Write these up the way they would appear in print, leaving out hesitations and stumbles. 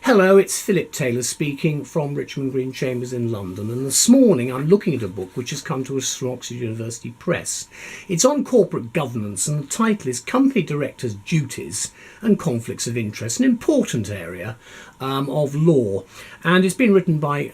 Hello, it's Phillip Taylor speaking from Richmond Green Chambers in London, and this morning I'm looking at a book which has come to us from Oxford University Press. It's on corporate governance and the title is Company Directors' Duties and Conflicts of Interest, an important area of law, and it's been written by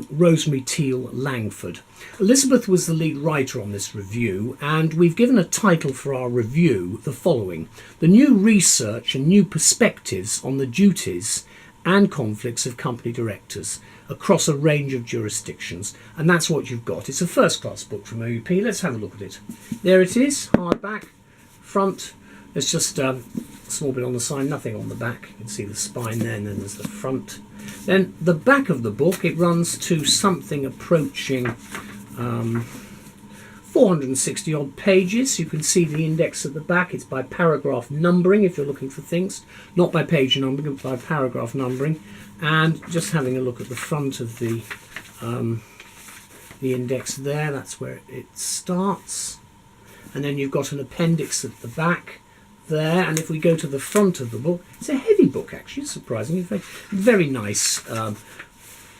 Rosemary Teele Langford. Elizabeth was the lead writer on this review, and we've given a title for our review, the following: The New Research and New Perspectives on the Duties and Conflicts of Company Directors across a range of jurisdictions. And that's what you've got. It's a first-class book from OUP. Let's have a look at it. There it is, hardback, front. There's just a small bit on the side, nothing on the back. You can see the spine there, and then there's the front. Then the back of the book, it runs to something approaching 460 odd pages. You can see the index at the back. It's by paragraph numbering if you're looking for things, not by page numbering, but by paragraph numbering. And just having a look at the front of the index there, that's where it starts. And then you've got an appendix at the back there. And if we go to the front of the book, it's a heavy book actually, surprisingly. Very, very nice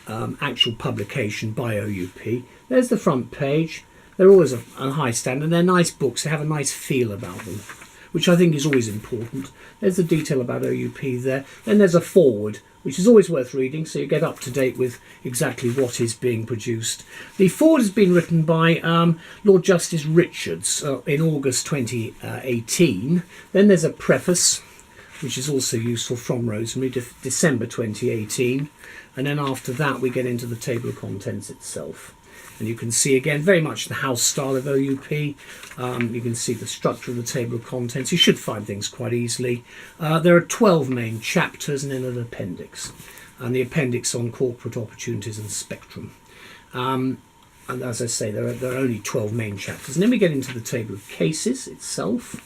actual publication by OUP. There's the front page. They're always a high standard. They're nice books. They have a nice feel about them, which I think is always important. There's the detail about OUP there. Then there's a foreword, which is always worth reading, so you get up to date with exactly what is being produced. The foreword has been written by Lord Justice Richards in August 2018. Then there's a preface, which is also useful, from Rosemary, December 2018. And then after that, we get into the table of contents itself. And you can see again very much the house style of OUP. You can see the structure of the table of contents. You should find things quite easily. There are 12 main chapters and then an appendix. And the appendix on corporate opportunities and spectrum. And as I say, there are only 12 main chapters. And then we get into the table of cases itself.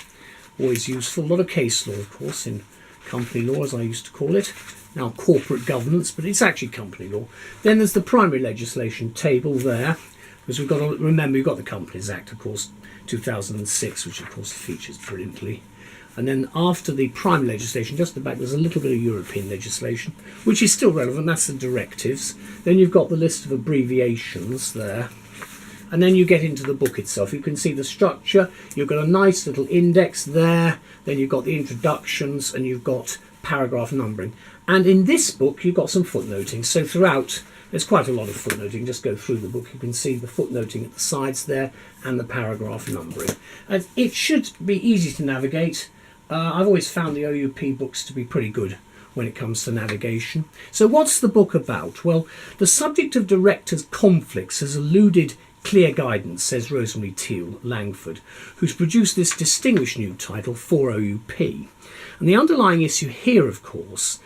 Always useful. A lot of case law, of course, in company law, as I used to call it. Now corporate governance, but it's actually company law. Then there's the primary legislation table there, because we've got to remember we've got the Companies Act, of course, 2006, which of course features brilliantly. And then after the primary legislation, just at the back, there's a little bit of European legislation, which is still relevant. That's the directives. Then you've got the list of abbreviations there. And then you get into the book itself. You can see the structure. You've got a nice little index there. Then you've got the introductions, and you've got paragraph numbering. And in this book, you've got some footnoting. So throughout, there's quite a lot of footnoting. Just go through the book. You can see the footnoting at the sides there and the paragraph numbering. And it should be easy to navigate. I've always found the OUP books to be pretty good when it comes to navigation. So what's the book about? Well, the subject of directors' conflicts has eluded clear guidance, says Rosemary Teele Langford, who's produced this distinguished new title for OUP. And the underlying issue here, of course,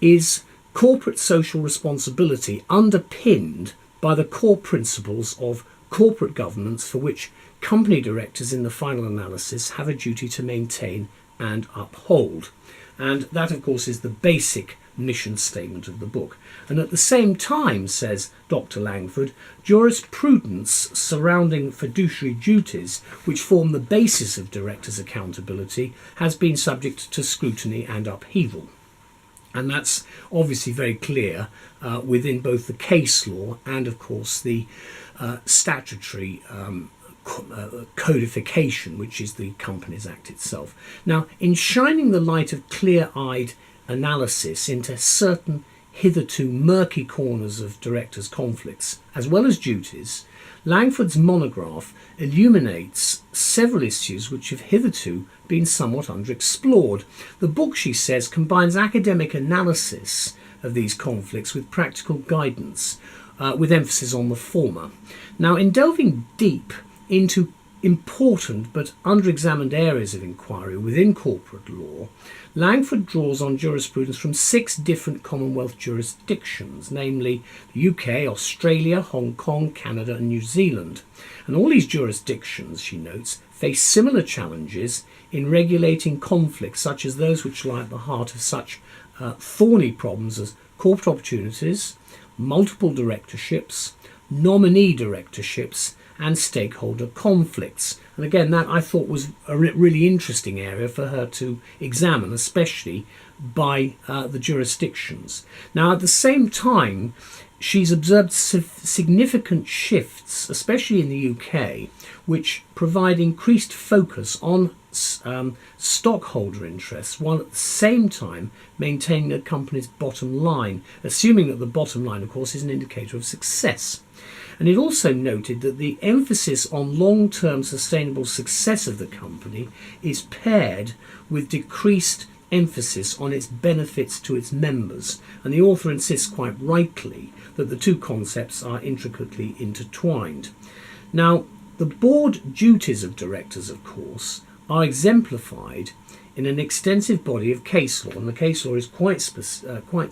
is corporate social responsibility underpinned by the core principles of corporate governance, for which company directors in the final analysis have a duty to maintain and uphold. And that, of course, is the basic mission statement of the book. And at the same time, says Dr. Langford, jurisprudence surrounding fiduciary duties, which form the basis of directors' accountability, has been subject to scrutiny and upheaval. And that's obviously very clear within both the case law and, of course, the statutory codification, which is the Companies Act itself. Now, in shining the light of clear-eyed analysis into certain hitherto murky corners of directors' conflicts, as well as duties, Langford's monograph illuminates several issues which have hitherto been somewhat underexplored. The book, she says, combines academic analysis of these conflicts with practical guidance, with emphasis on the former. Now, in delving deep into important but under-examined areas of inquiry within corporate law, Langford draws on jurisprudence from 6 different Commonwealth jurisdictions, namely the UK, Australia, Hong Kong, Canada and New Zealand. And all these jurisdictions, she notes, face similar challenges in regulating conflicts such as those which lie at the heart of such thorny problems as corporate opportunities, multiple directorships, nominee directorships and stakeholder conflicts. And again, that I thought was a really interesting area for her to examine, especially by the jurisdictions. Now, at the same time, she's observed significant shifts, especially in the UK, which provide increased focus on stockholder interests, while at the same time maintaining the company's bottom line, assuming that the bottom line, of course, is an indicator of success. And it also noted that the emphasis on long-term sustainable success of the company is paired with decreased emphasis on its benefits to its members. And the author insists quite rightly that the two concepts are intricately intertwined. Now, the board duties of directors, of course, are exemplified in an extensive body of case law, and the case law is quite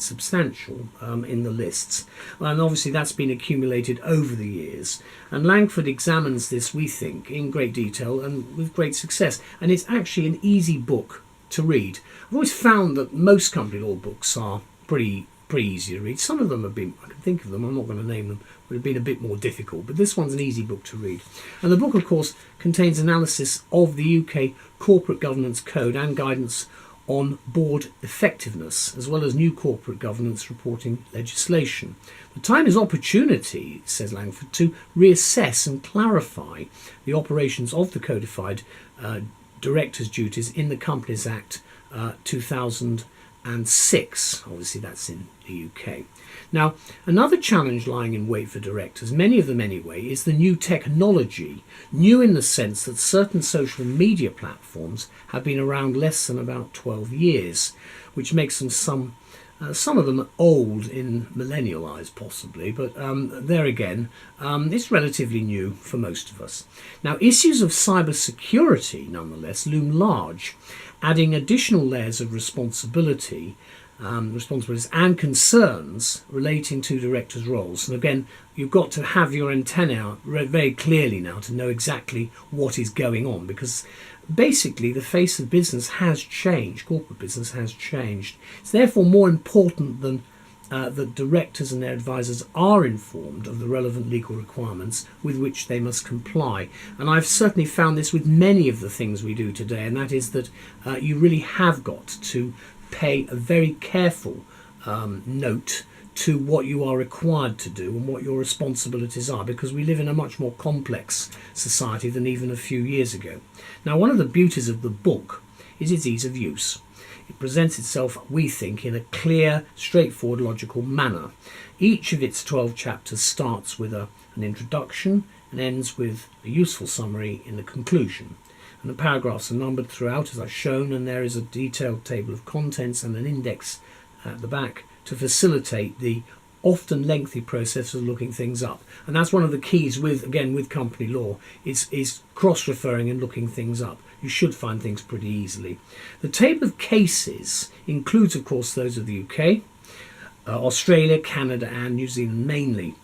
substantial in the lists, and obviously that's been accumulated over the years. And Langford examines this, we think, in great detail and with great success, and it's actually an easy book to read. I've always found that most company law books are pretty easy to read. Some of them have been, I can think of them, I'm not going to name them, would have been a bit more difficult, but this one's an easy book to read. And the book, of course, contains analysis of the UK Corporate Governance Code and guidance on board effectiveness, as well as new corporate governance reporting legislation. The time is opportunity, says Langford, to reassess and clarify the operations of the codified directors' duties in the Companies Act 2006. Obviously that's in the UK. Now, another challenge lying in wait for directors, many of them anyway, is the new technology. New in the sense that certain social media platforms have been around less than about 12 years, which makes them some of them old in millennial eyes possibly, but there again, it's relatively new for most of us. Now, issues of cyber security nonetheless loom large, adding additional layers of responsibilities and concerns relating to directors' roles. And again, you've got to have your antennae out very clearly now to know exactly what is going on, because basically the face of business has changed, corporate business has changed. It's therefore more important than that directors and their advisors are informed of the relevant legal requirements with which they must comply. And I've certainly found this with many of the things we do today, and that is that you really have got to pay a very careful note to what you are required to do and what your responsibilities are, because we live in a much more complex society than even a few years ago. Now, one of the beauties of the book is its ease of use. It presents itself, we think, in a clear, straightforward, logical manner. Each of its 12 chapters starts with an introduction and ends with a useful summary in the conclusion. And the paragraphs are numbered throughout, as I've shown, and there is a detailed table of contents and an index at the back to facilitate the often lengthy process of looking things up. And that's one of the keys with company law, is cross-referring and looking things up. You should find things pretty easily. The table of cases includes, of course, those of the UK, Australia, Canada and New Zealand mainly.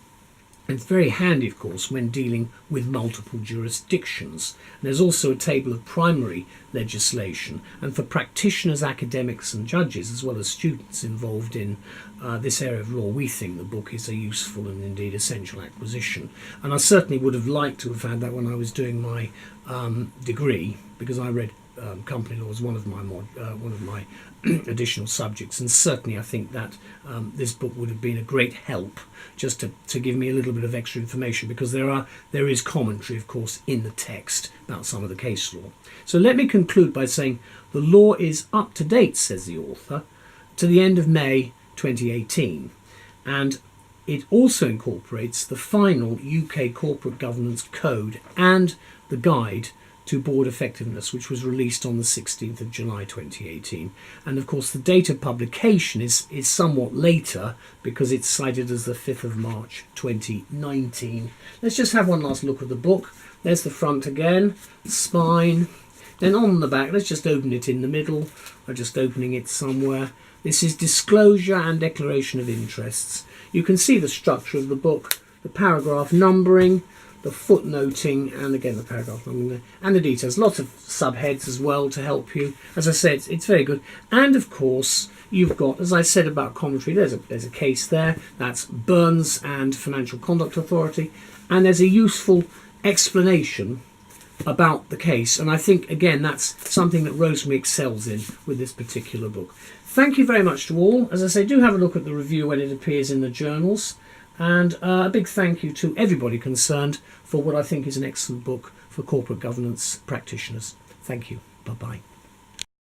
And it's very handy, of course, when dealing with multiple jurisdictions. And there's also a table of primary legislation. And for practitioners, academics and judges, as well as students involved in this area of law, we think the book is a useful and indeed essential acquisition. And I certainly would have liked to have had that when I was doing my degree, because I read company law as one of my additional subjects, and certainly I think that this book would have been a great help just to give me a little bit of extra information, because there is commentary, of course, in the text about some of the case law. So let me conclude by saying the law is up to date, says the author, to the end of May 2018, and it also incorporates the final UK Corporate Governance Code and the Guide to Board Effectiveness, which was released on the 16th of July 2018. And of course the date of publication is somewhat later, because it's cited as the 5th of March 2019. Let's just have one last look at the book. There's the front again, spine. Then on the back, let's just open it in the middle. I'm just opening it somewhere. This is disclosure and declaration of interests. You can see the structure of the book, the paragraph numbering, the footnoting, and again the paragraph numbering, and the details. Lots of subheads as well to help you. As I said, it's very good. And of course, you've got, as I said about commentary, there's a case there. That's Burns and Financial Conduct Authority. And there's a useful explanation about the case, and I think again that's something that Rosemary excels in with this particular book. Thank you very much to all. As I say, do have a look at the review when it appears in the journals, and a big thank you to everybody concerned for what I think is an excellent book for corporate governance practitioners. Thank you. Bye-bye.